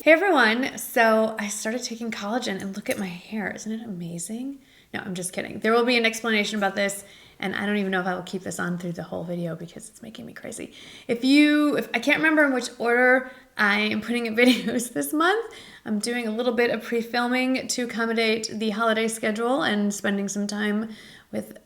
Hey everyone, so I started taking collagen and look at my hair. Isn't it amazing? No, I'm just kidding. There will be an explanation about this, and I don't even know if I will keep this on through the whole video because it's making me crazy. If I can't remember in which order I am putting in videos this month, I'm doing a little bit of pre-filming to accommodate the holiday schedule and spending some time with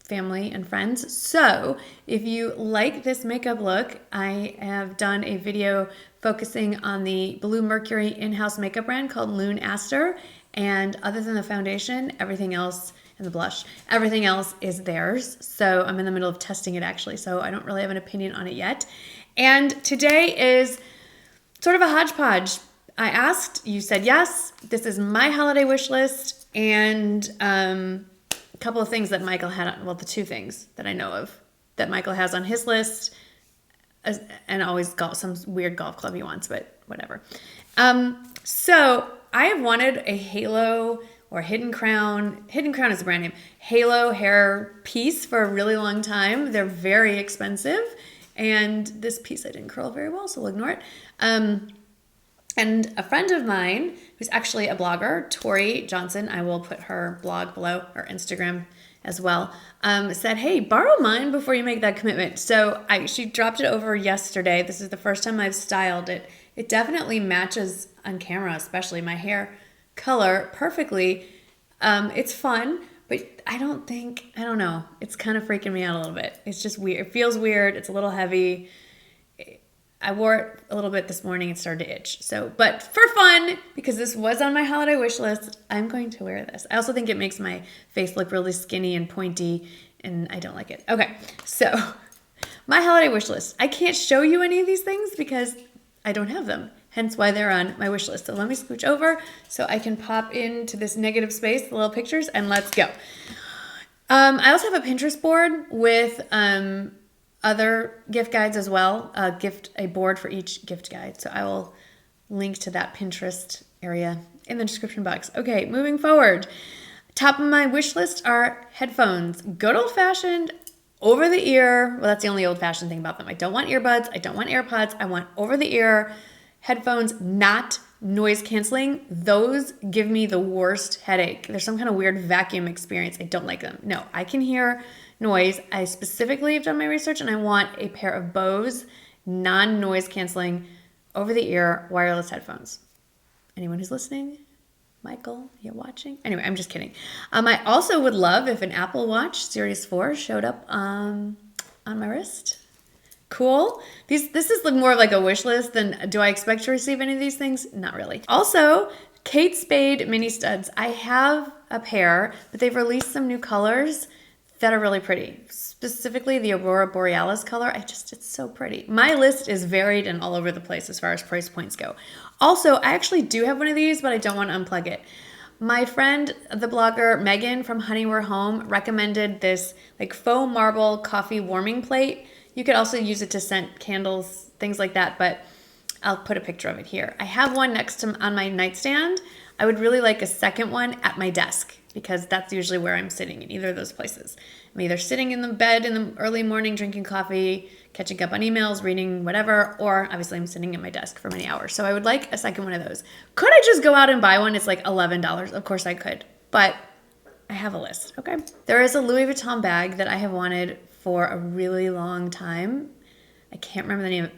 family and friends. So if you like this makeup look, I have done a video focusing on the Bluemercury in-house makeup brand called Loon Aster. And other than the foundation, everything else, and the blush, everything else is theirs. So I'm in the middle of testing it actually, so I don't really have an opinion on it yet. And today is sort of a hodgepodge. I asked, you said yes. This is my holiday wish list, and a couple of things that Michael had on, well, the two things that I know of that Michael has on his list, and always some weird golf club he wants, but whatever. So I have wanted a halo or hidden crown is the brand name, halo hair piece for a really long time. They're very expensive, and this piece I didn't curl very well, so we'll ignore it. And a friend of mine, who's actually a blogger, Tori Johnson, I will put her blog below, or Instagram as well, said, hey, borrow mine before you make that commitment. So she dropped it over yesterday. This is the first time I've styled it. It definitely matches on camera, especially my hair color, perfectly. It's fun, but I don't know. It's kind of freaking me out a little bit. It's just weird. It feels weird. It's a little heavy. I wore it a little bit this morning. It started to itch. So, but for fun, because this was on my holiday wish list, I'm going to wear this. I also think it makes my face look really skinny and pointy, and I don't like it. Okay, so my holiday wish list. I can't show you any of these things because I don't have them, hence why they're on my wish list. So let me scooch over so I can pop into this negative space, the little pictures, and let's go. I also have a Pinterest board with other gift guides as well, a board for each gift guide. So I will link to that Pinterest area in the description box. Okay, moving forward. Top of my wish list are headphones. Good old fashioned, over the ear. Well, that's the only old fashioned thing about them. I don't want earbuds. I don't want AirPods. I want over the ear headphones, not noise canceling. Those give me the worst headache. There's some kind of weird vacuum experience. I don't like them. No, I can hear noise. I specifically have done my research, and I want a pair of Bose non-noise canceling over the ear wireless headphones. Anyone who's listening, Michael, you watching? Anyway, I'm just kidding. I also would love if an Apple Watch Series 4 showed up on my wrist. Cool. This is more of like a wish list than do I expect to receive any of these things? Not really. Also, Kate Spade mini studs. I have a pair, but they've released some new colors that are really pretty. Specifically the Aurora Borealis color. It's so pretty. My list is varied and all over the place as far as price points go. Also, I actually do have one of these, but I don't want to unplug it. My friend, the blogger Megan from Honey We're Home, recommended this like faux marble coffee warming plate. You could also use it to scent candles, things like that, but I'll put a picture of it here. I have one on my nightstand. I would really like a second one at my desk because that's usually where I'm sitting in either of those places. I'm either sitting in the bed in the early morning drinking coffee, catching up on emails, reading whatever, or obviously I'm sitting at my desk for many hours. So I would like a second one of those. Could I just go out and buy one? It's like $11. Of course I could, but I have a list, okay? There is a Louis Vuitton bag that I have wanted for a really long time. I can't remember the name of it.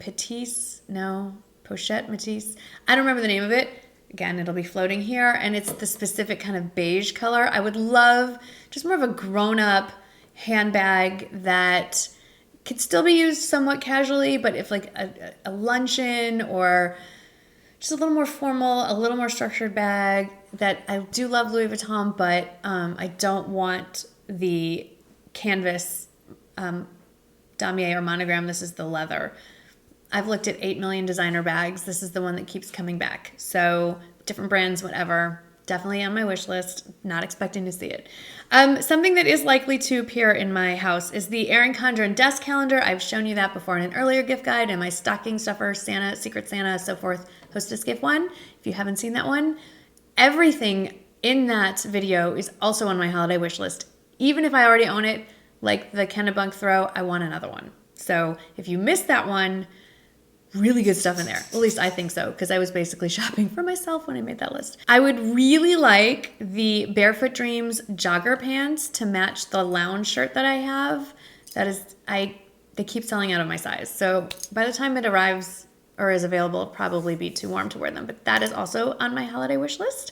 Pochette, Metis. I don't remember the name of it. Again, it'll be floating here, and it's the specific kind of beige color. I would love just more of a grown-up handbag that could still be used somewhat casually, but if like a luncheon or just a little more formal, a little more structured bag. That I do love Louis Vuitton, but I don't want the canvas damier or monogram. This is the leather. I've looked at 8 million designer bags. This is the one that keeps coming back. So different brands, whatever. Definitely on my wish list. Not expecting to see it. Something that is likely to appear in my house is the Erin Condren desk calendar. I've shown you that before in an earlier gift guide, and my stocking stuffer, Santa, Secret Santa, so forth, hostess gift one. If you haven't seen that one, everything in that video is also on my holiday wish list. Even if I already own it, like the Kennebunk throw, I want another one. So if you missed that one, really good stuff in there. At least I think so, because I was basically shopping for myself when I made that list. I would really like the Barefoot Dreams jogger pants to match the lounge shirt that I have. They keep selling out of my size. So by the time it arrives or is available, it'll probably be too warm to wear them. But that is also on my holiday wish list.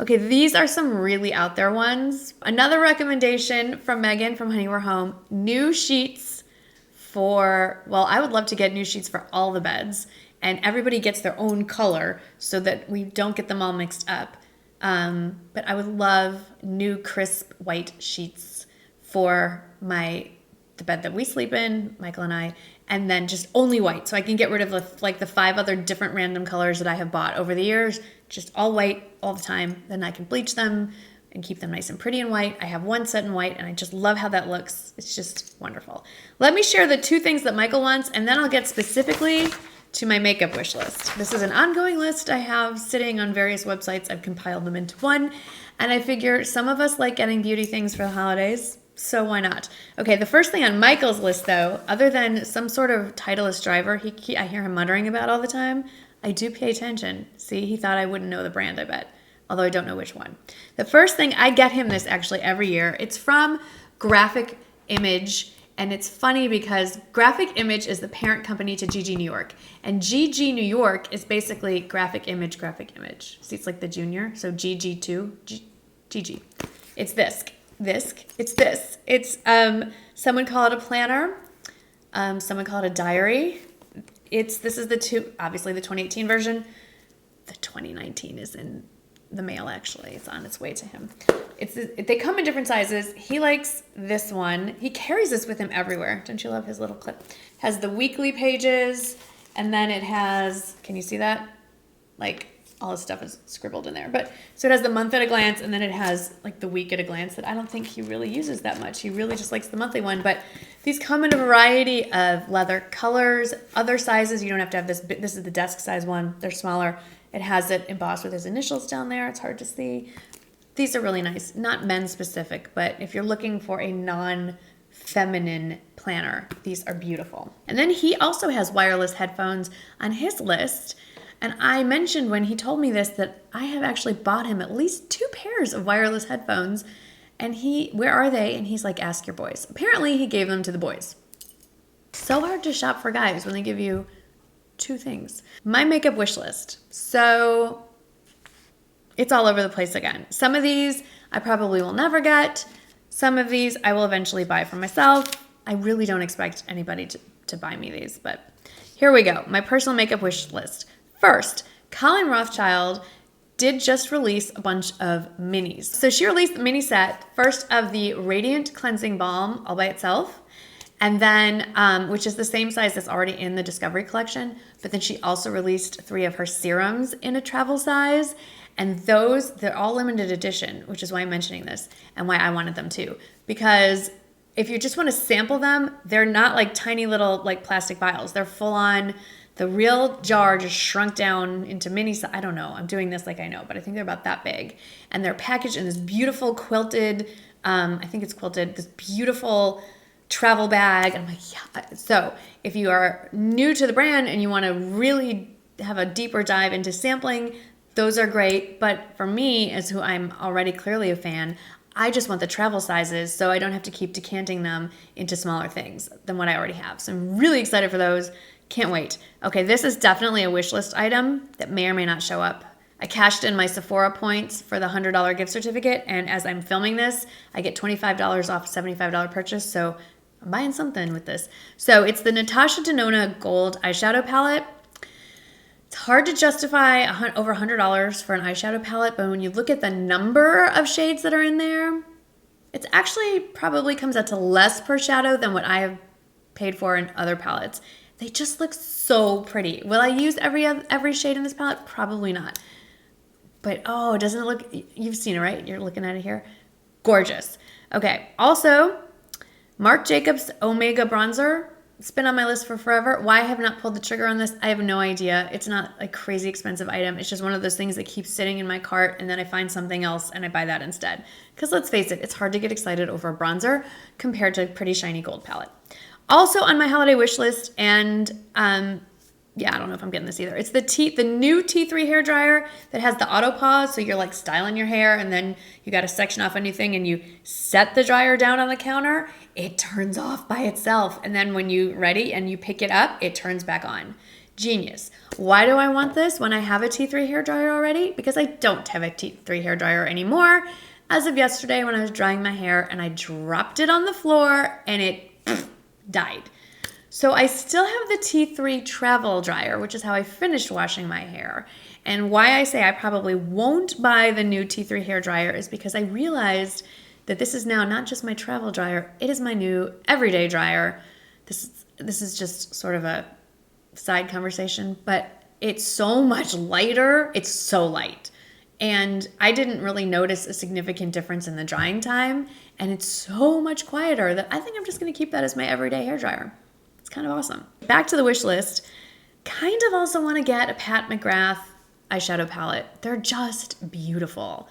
Okay, these are some really out there ones. Another recommendation from Megan from Honey We're Home, new sheets for, well, I would love to get new sheets for all the beds, and everybody gets their own color so that we don't get them all mixed up. But I would love new crisp white sheets for the bed that we sleep in, Michael and I, and then just only white, so I can get rid of the 5 other different random colors that I have bought over the years, just all white all the time. Then I can bleach them and keep them nice and pretty in white. I have one set in white, and I just love how that looks. It's just wonderful. Let me share the 2 things that Michael wants, and then I'll get specifically to my makeup wish list. This is an ongoing list I have sitting on various websites. I've compiled them into one, and I figure some of us like getting beauty things for the holidays, so why not? Okay, the first thing on Michael's list, though, other than some sort of Titelist driver I hear him muttering about all the time, I do pay attention. See, he thought I wouldn't know the brand, I bet, although I don't know which one. The first thing, I get him this actually every year. It's from Graphic Image, and it's funny because Graphic Image is the parent company to GG New York, and GG New York is basically Graphic Image. See, it's like the junior, so GG2, GG. It's this. It's this. It's, someone call it a planner. Someone call it a diary. This is obviously the 2018 version. The 2019 is in the mail, actually. It's on its way to him. They come in different sizes. He likes this one. He carries this with him everywhere. Don't you love his little clip? Has the weekly pages, and then it has, can you see that? Like, all his stuff is scribbled in there. So it has the month at a glance, and then it has like the week at a glance that I don't think he really uses that much. He really just likes the monthly one. But these come in a variety of leather colors, other sizes. You don't have to have this. This is the desk size one. They're smaller. It has it embossed with his initials down there. It's hard to see. These are really nice. Not men specific, but if you're looking for a non-feminine planner, these are beautiful. And then he also has wireless headphones on his list. And I mentioned when he told me this that I have actually bought him at least 2 pairs of wireless headphones. And where are they? And he's like, ask your boys. Apparently he gave them to the boys. So hard to shop for guys when they give you 2 things. My makeup wish list. So it's all over the place again. Some of these I probably will never get. Some of these I will eventually buy for myself. I really don't expect anybody to buy me these, but here we go. My personal makeup wish list. First, Colleen Rothschild did just release a bunch of minis. So she released the mini set, first of the Radiant Cleansing Balm all by itself, and then, which is the same size that's already in the Discovery collection, but then she also released 3 of her serums in a travel size, and they're all limited edition, which is why I'm mentioning this, and why I wanted them too, because if you just want to sample them, they're not like tiny little like plastic vials. They're full on. The real jar just shrunk down into mini size. I don't know. I'm doing this like I know, but I think they're about that big. And they're packaged in this beautiful quilted, I think it's quilted, this beautiful travel bag. And I'm like, yeah. So if you are new to the brand and you want to really have a deeper dive into sampling, those are great. But for me, as who I'm already clearly a fan, I just want the travel sizes so I don't have to keep decanting them into smaller things than what I already have. So I'm really excited for those. Can't wait. Okay, this is definitely a wish list item that may or may not show up. I cashed in my Sephora points for the $100 gift certificate, and as I'm filming this, I get $25 off a $75 purchase, so I'm buying something with this. So it's the Natasha Denona Gold Eyeshadow Palette. It's hard to justify over $100 for an eyeshadow palette, but when you look at the number of shades that are in there, it actually probably comes out to less per shadow than what I have paid for in other palettes. They just look so pretty. Will I use every shade in this palette? Probably not. But oh, doesn't it look, you've seen it, right? You're looking at it here. Gorgeous. Okay, also, Marc Jacobs Omega Bronzer. It's been on my list for forever. Why I have not pulled the trigger on this, I have no idea. It's not a crazy expensive item. It's just one of those things that keeps sitting in my cart, and then I find something else and I buy that instead. Because let's face it, it's hard to get excited over a bronzer compared to a pretty shiny gold palette. Also on my holiday wish list, and yeah, I don't know if I'm getting this either. It's the new T3 hair dryer that has the auto pause. So you're like styling your hair and then you got to section off anything and you set the dryer down on the counter. It turns off by itself. And then when you're ready and you pick it up, it turns back on. Genius. Why do I want this when I have a T3 hair dryer already? Because I don't have a T3 hair dryer anymore. As of yesterday when I was drying my hair and I dropped it on the floor and it died. So I still have the T3 travel dryer, which is how I finished washing my hair. And why I say I probably won't buy the new T3 hair dryer is because I realized that this is now not just my travel dryer, it is my new everyday dryer. This is just sort of a side conversation, but it's so much lighter. It's so light. And I didn't really notice a significant difference in the drying time. And it's so much quieter that I think I'm just going to keep that as my everyday hair dryer. It's kind of awesome. Back to the wish list. Kind of also want to get a Pat McGrath eyeshadow palette. They're just beautiful.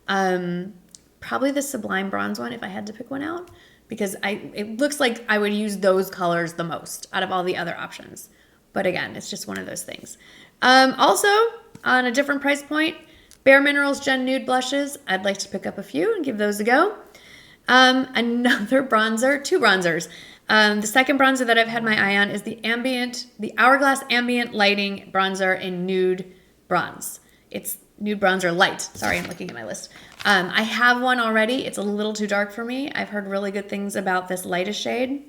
Probably the Sublime bronze one if I had to pick one out, because it looks like I would use those colors the most out of all the other options. But again, it's just one of those things. Also, on a different price point, Bare Minerals Gen Nude blushes. I'd like to pick up a few and give those a go. Another bronzer, two bronzers. The second bronzer that I've had my eye on is the Hourglass Ambient Lighting Bronzer in Nude Bronze. It's Nude Bronzer Light. Sorry, I'm looking at my list. I have one already. It's a little too dark for me. I've heard really good things about this lightest shade.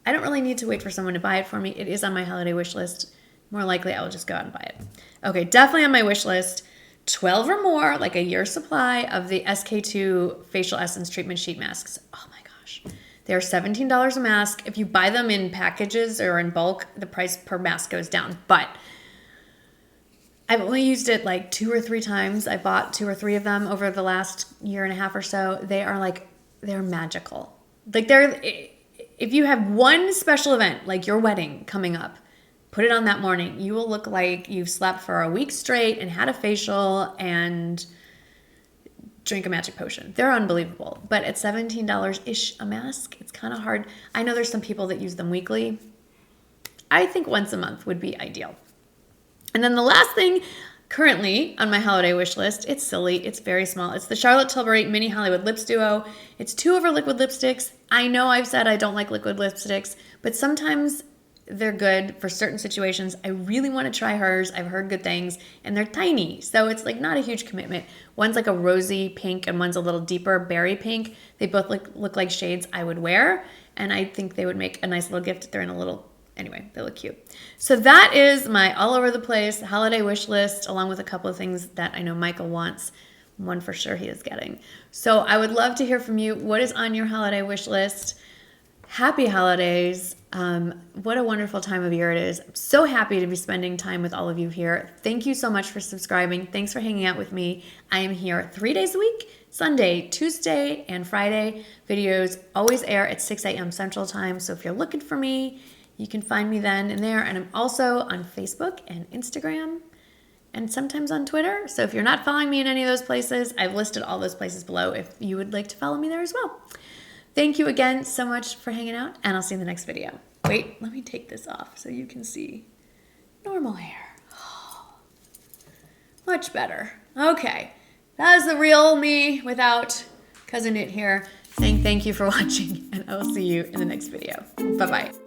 I don't really need to wait for someone to buy it for me. It is on my holiday wish list. More likely, I will just go out and buy it. Okay, definitely on my wish list. 12 or more, like a year's supply of the SK2 Facial Essence Treatment Sheet Masks. Oh my gosh. They're $17 a mask. If you buy them in packages or in bulk, the price per mask goes down. But I've only used it like 2 or 3 times. I bought 2 or 3 of them over the last year and a half or so. They're magical. If you have one special event, like your wedding coming up, put it on that morning. You will look like you've slept for a week straight and had a facial and drink a magic potion. They're unbelievable. But at $17-ish a mask, it's kind of hard. I know there's some people that use them weekly. I think once a month would be ideal. And then the last thing currently on my holiday wish list, it's silly, it's very small. It's the Charlotte Tilbury Mini Hollywood Lips Duo. It's 2 over liquid lipsticks. I know I've said I don't like liquid lipsticks, but sometimes they're good for certain situations. I really want to try hers. I've heard good things, and they're tiny, so it's like not a huge commitment. One's like a rosy pink, and one's a little deeper berry pink. They both look like shades I would wear, and I think they would make a nice little gift. They're in a little, anyway, they look cute. So that is my all over the place holiday wish list, along with a couple of things that I know Michael wants. One for sure he is getting. So I would love to hear from you. What is on your holiday wish list? Happy holidays. What a wonderful time of year it is. I'm so happy to be spending time with all of you here. Thank you so much for subscribing. Thanks for hanging out with me. I am here 3 days a week, Sunday, Tuesday, and Friday. Videos always air at 6 a.m. Central Time. So if you're looking for me, you can find me then and there. And I'm also on Facebook and Instagram and sometimes on Twitter. So if you're not following me in any of those places, I've listed all those places below if you would like to follow me there as well. Thank you again so much for hanging out, and I'll see you in the next video. Wait, let me take this off so you can see normal hair. Oh, much better. Okay, that is the real me without Cousin It here saying thank you for watching, and I will see you in the next video. Bye-bye.